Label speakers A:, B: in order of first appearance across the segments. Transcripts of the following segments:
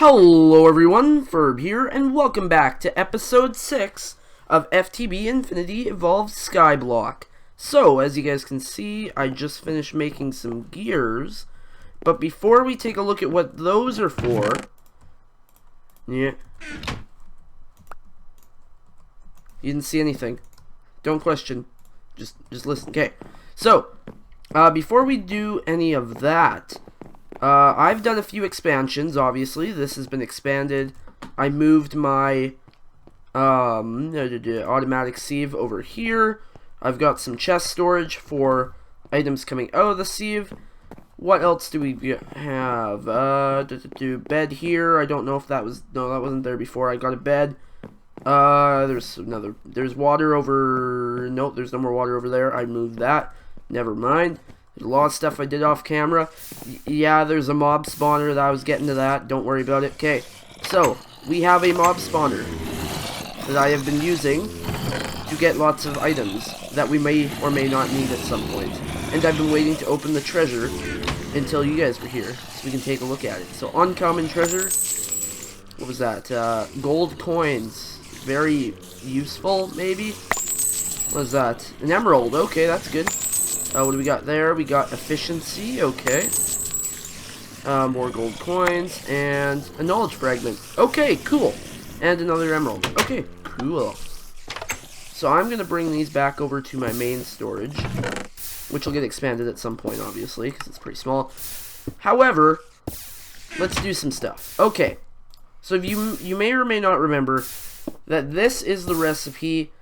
A: Hello everyone, Ferb here, and welcome back to episode 6 of FTB Infinity Evolved Skyblock. So, as you guys can see, I just finished making some gears, but before we take a look at what those are for, you didn't see anything. Don't question. Just listen. Okay. So, before we do any of that, I've done a few expansions, obviously. This has been expanded. I moved my automatic sieve over here. I've got some chest storage for items coming out of the sieve. What else do we have? Bed here. I don't know if that was... No, that wasn't there before. I got a bed. There's water over... Nope, there's no more water over there. I moved that. Never mind. There's a lot of stuff I did off camera. Yeah, there's a mob spawner that I was getting to that. Don't worry about it. Okay, so we have a mob spawner that I have been using to get lots of items that we may or may not need at some point. And I've been waiting to open the treasure until you guys were here so we can take a look at it. So uncommon treasure. What was that? Gold coins. Very useful, maybe? What is that? An emerald. Okay, that's good. What do we got there? We got efficiency, okay. More gold coins, and a knowledge fragment. Okay, cool. And another emerald. Okay, cool. So I'm going to bring these back over to my main storage, which will get expanded at some point, obviously, because it's pretty small. However, let's do some stuff. Okay, so you may or may not remember that this is the recipe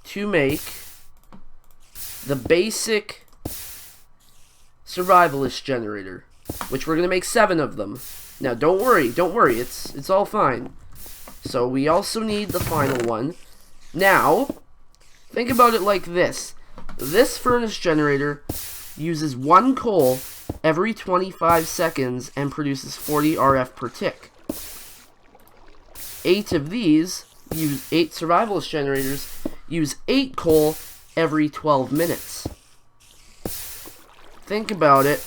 A: to make the basic survivalist generator, which we're gonna make 7 of them. Now, don't worry, it's all fine. So we also need the final one. Now, think about it like this. This furnace generator uses 1 coal every 25 seconds and produces 40 RF per tick. 8 of these, 8 survivalist generators, use 8 coal every 12 minutes. Think about it.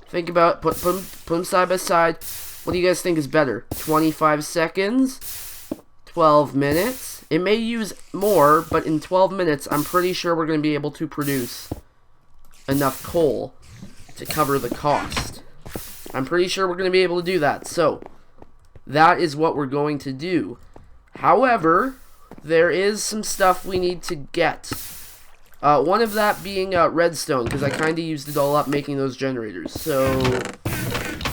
A: Put them side by side. What do you guys think is better? 25 seconds? 12 minutes? It may use more, but in 12 minutes, I'm pretty sure we're going to be able to produce enough coal to cover the cost. I'm pretty sure we're going to be able to do that. So, that is what we're going to do. However, there is some stuff we need to get. One of that being redstone, because I kind of used it all up making those generators. So,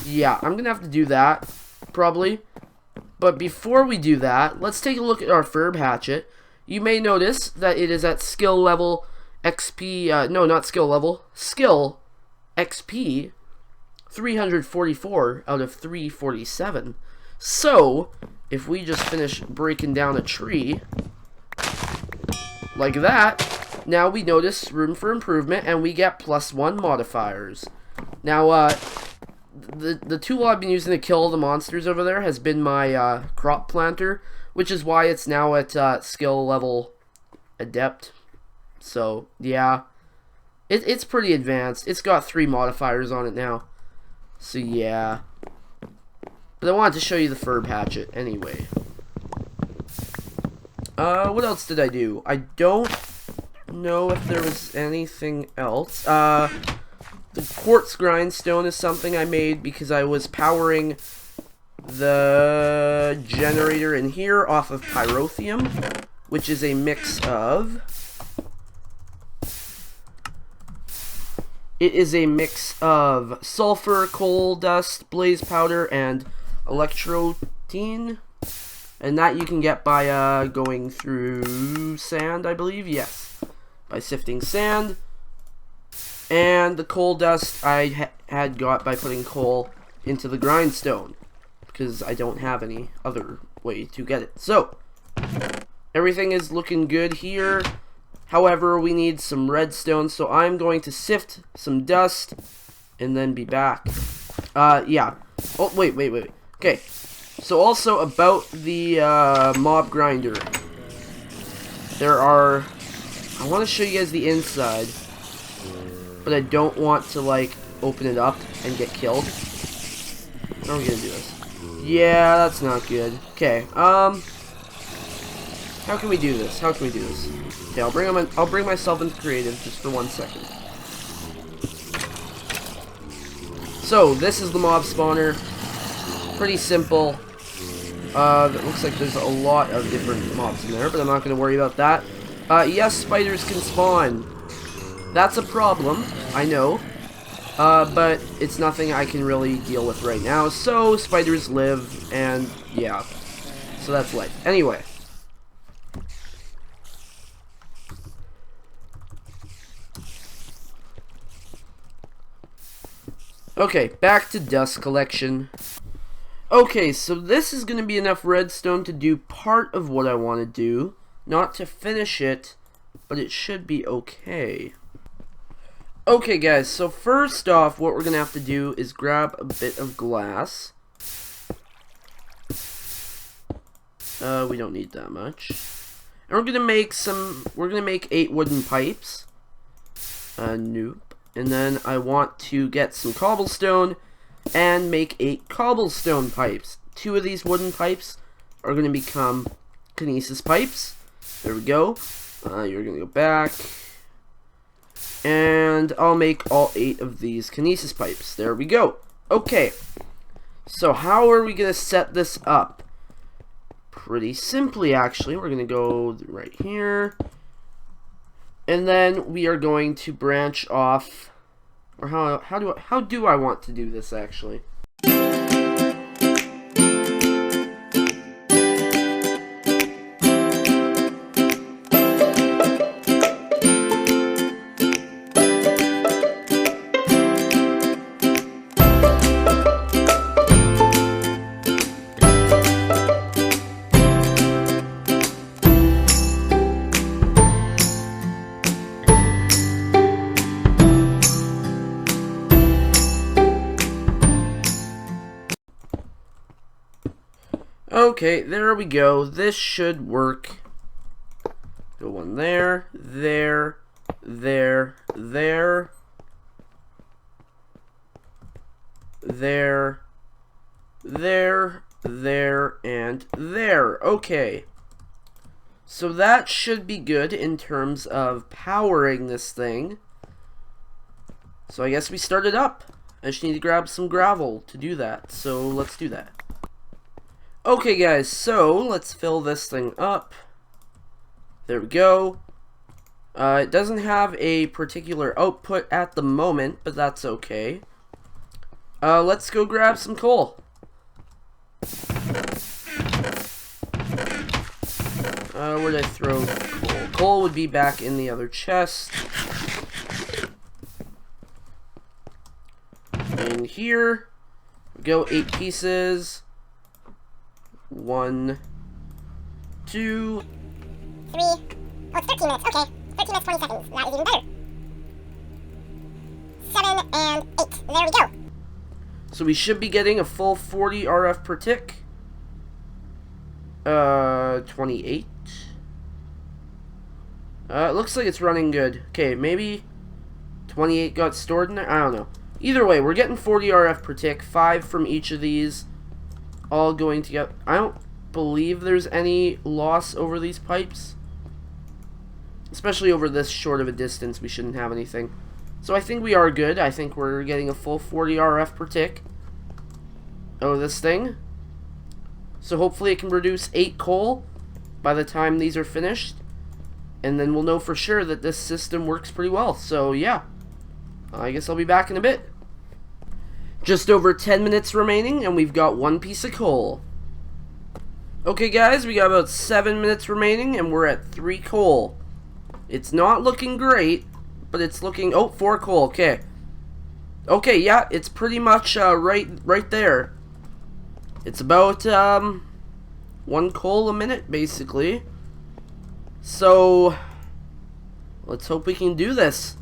A: yeah, I'm going to have to do that, probably. But before we do that, let's take a look at our Ferb hatchet. You may notice that it is at skill level XP, no, not skill level, skill XP 344 out of 347. So, if we just finish breaking down a tree, like that, now we notice room for improvement, and we get +1 modifiers. Now, the tool I've been using to kill the monsters over there has been my crop planter, which is why it's now at skill level adept. So, yeah. It's pretty advanced. It's got 3 modifiers on it now. So, yeah. But I wanted to show you the Ferb hatchet anyway. What else did I do? I don't know if there was anything else. The quartz grindstone is something I made because I was powering the generator in here off of pyrotheum, which is a mix of... It is a mix of sulfur, coal dust, blaze powder, and electrotine. And that you can get by going through sand, I believe. Yes. By sifting sand. And the coal dust I had got by putting coal into the grindstone, because I don't have any other way to get it. So, everything is looking good here. However, we need some redstone, so I'm going to sift some dust and then be back. Yeah. Oh, wait. Okay. So also about the mob grinder, there are... I want to show you guys the inside, but I don't want to, like, open it up and get killed. How are we going to do this? Yeah, that's not good. Okay, how can we do this? How can we do this? Okay, I'll bring myself into creative just for 1 second. So, this is the mob spawner. Pretty simple. It looks like there's a lot of different mobs in there, but I'm not going to worry about that. Yes, spiders can spawn. That's a problem, I know. But it's nothing I can really deal with right now. So, spiders live, and yeah. So that's life. Anyway. Okay, back to dust collection. Okay, so this is going to be enough redstone to do part of what I want to do. Not to finish it, but it should be okay. Okay guys, so first off, what we're going to have to do is grab a bit of glass. We don't need that much. And we're going to make 8 wooden pipes. Nope. And then I want to get some cobblestone and make 8 cobblestone pipes. 2 of these wooden pipes are going to become kinesis pipes. There we go. You're going to go back. And I'll make all 8 of these kinesis pipes. There we go. Okay. So how are we going to set this up? Pretty simply, actually. We're going to go right here. And then we are going to branch off, or how do I want to do this actually? Okay, there we go. This should work. Go one there, there, there, there, there, there, there, and there. Okay. So that should be good in terms of powering this thing. So I guess we start it up. I just need to grab some gravel to do that. So let's do that. Okay guys, so let's fill this thing up. There we go. It doesn't have a particular output at the moment, but that's okay. Let's go grab some coal. Where'd I throw coal? Coal would be back in the other chest. In here. We go 8 pieces. 1, 2,
B: 3. Oh, it's 13 minutes. Okay. 13 minutes, 20 seconds. That is even better. 7 and 8. There we go.
A: So we should be getting a full 40 RF per tick. 28. It looks like it's running good. Okay, maybe 28 got stored in there. I don't know. Either way, we're getting 40 RF per tick. 5 from each of these. All going together. I don't believe there's any loss over these pipes. Especially over this short of a distance, we shouldn't have anything. So I think we are good. I think we're getting a full 40 RF per tick. Oh, this thing. So hopefully it can produce 8 coal by the time these are finished. And then we'll know for sure that this system works pretty well. So yeah. I guess I'll be back in a bit. Just over 10 minutes remaining, and we've got 1 piece of coal. Okay guys, we got about 7 minutes remaining, and we're at 3 coal. It's not looking great, but it's looking... Oh, 4 coal, okay. Okay, yeah, it's pretty much right there. It's about 1 coal a minute, basically. So, let's hope we can do this.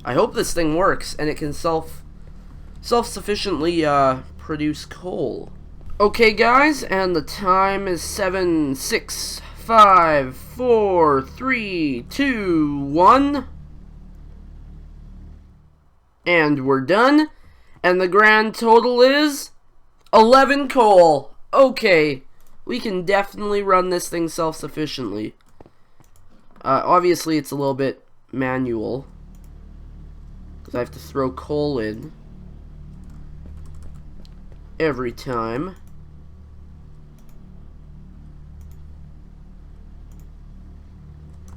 A: I hope this thing works, and it can self-sufficiently produce coal. Okay guys, and the time is 7, 6, 5, 4, 3, 2, 1. And we're done. And the grand total is 11 coal. Okay. We can definitely run this thing self-sufficiently. Obviously, it's a little bit manual, because I have to throw coal in every time.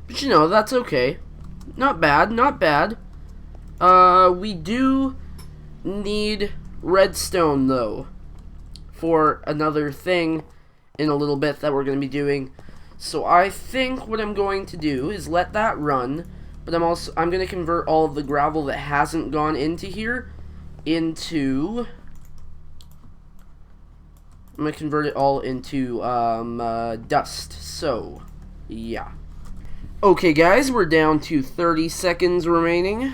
A: But you know, that's okay. Not bad, not bad. We do need redstone, though, for another thing in a little bit that we're going to be doing. So I think what I'm going to do is let that run, but I'm going to convert all of the gravel that hasn't gone into here into... I'm going to convert it all into dust. So, yeah. Okay, guys, we're down to 30 seconds remaining.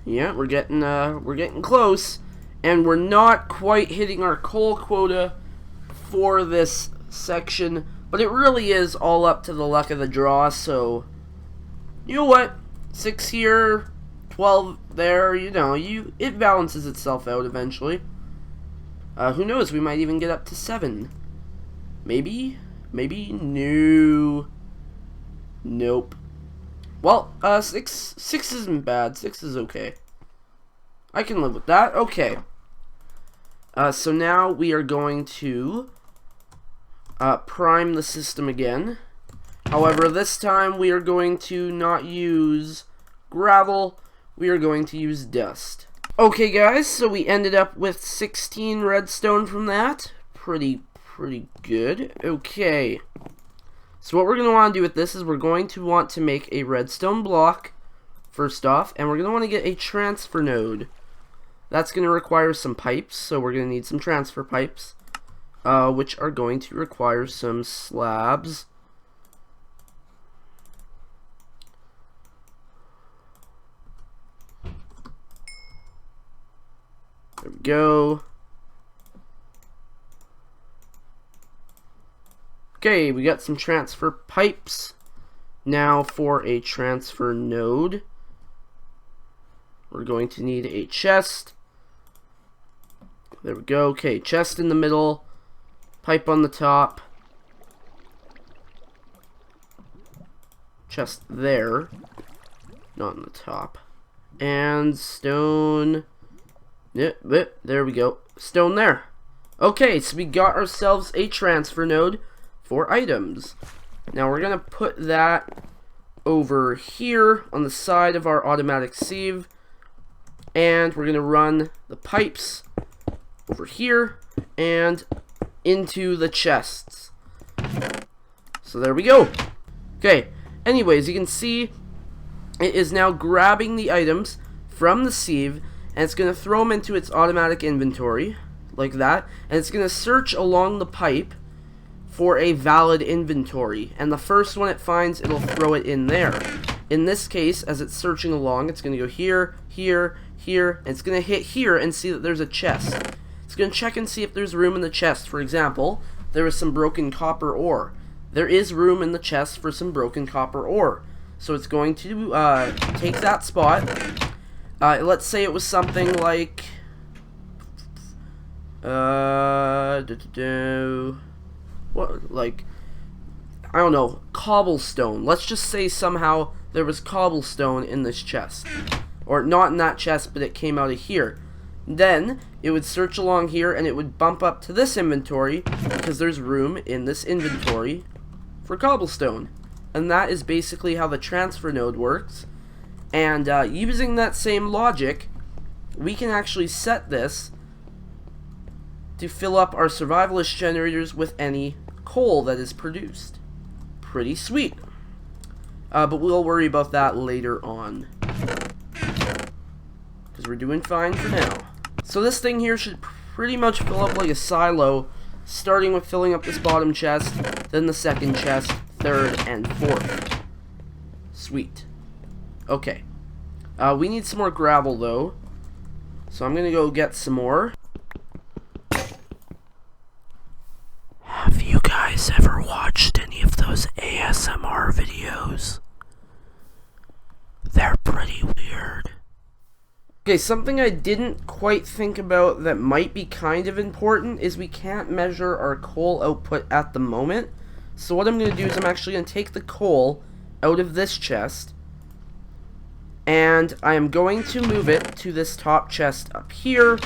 A: Yeah, we're getting close, and we're not quite hitting our coal quota for this section, but it really is all up to the luck of the draw. So, you know what? 6 here, 12 there. You know, it balances itself out eventually. Who knows? We might even get up to 7. Maybe. No. Nope. Well, 6 isn't bad. 6 is okay. I can live with that. Okay. So now we are going to prime the system again. However, this time we are going to not use gravel. We are going to use dust. Okay, guys. So we ended up with 16 redstone from that. Pretty good. Okay. So what we're going to want to do with this is we're going to want to make a redstone block, first off, and we're going to want to get a transfer node. That's going to require some pipes, so we're going to need some transfer pipes, which are going to require some slabs. There we go. Okay, we got some transfer pipes. Now for a transfer node, we're going to need a chest. There we go. Okay, chest in the middle, pipe on the top, chest there, not on the top, and stone. Yep, there we go. Stone there. Okay, so we got ourselves a transfer node for items. Now we're gonna put that over here on the side of our automatic sieve, and we're gonna run the pipes over here and into the chests. So there we go. Okay, anyways, you can see it is now grabbing the items from the sieve, and it's gonna throw them into its automatic inventory like that, and it's gonna search along the pipe for a valid inventory, and the first one it finds, it'll throw it in there. In this case, as it's searching along, it's going to go here, here, here, and it's going to hit here and see that there's a chest. It's going to check and see if there's room in the chest. For example, there is some broken copper ore. There is room in the chest for some broken copper ore. So it's going to take that spot. Let's say it was something like... what, like, I don't know, cobblestone. Let's just say somehow there was cobblestone in this chest. Or not in that chest, but it came out of here. Then, it would search along here, and it would bump up to this inventory, because there's room in this inventory for cobblestone. And that is basically how the transfer node works. And using that same logic, we can actually set this to fill up our survivalist generators with any coal that is produced. Pretty sweet. But we'll worry about that later on, because we're doing fine for now. So this thing here should pretty much fill up like a silo, starting with filling up this bottom chest, then the second chest, third, and fourth. Sweet. Okay. We need some more gravel though, so I'm gonna go get some more. Have you guys ever watched any of those ASMR videos? They're pretty weird. Okay, something I didn't quite think about that might be kind of important is we can't measure our coal output at the moment. So what I'm going to do is I'm actually going to take the coal out of this chest, and I am going to move it to this top chest up here,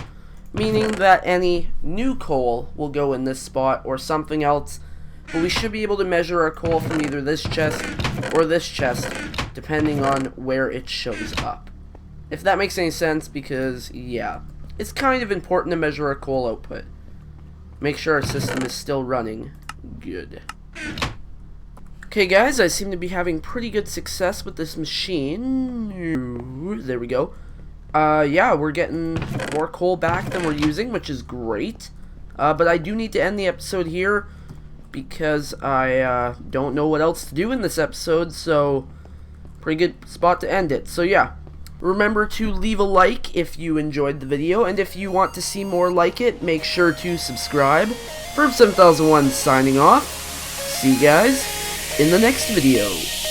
A: meaning that any new coal will go in this spot or something else, but we should be able to measure our coal from either this chest or this chest, depending on where it shows up. If that makes any sense, because, yeah, it's kind of important to measure our coal output. Make sure our system is still running good. Okay, guys, I seem to be having pretty good success with this machine. There we go. Yeah, we're getting more coal back than we're using, which is great. But I do need to end the episode here, because I don't know what else to do in this episode, so pretty good spot to end it. So, yeah. Remember to leave a like if you enjoyed the video, and if you want to see more like it, make sure to subscribe. Firm 7001 signing off. See you guys in the next video.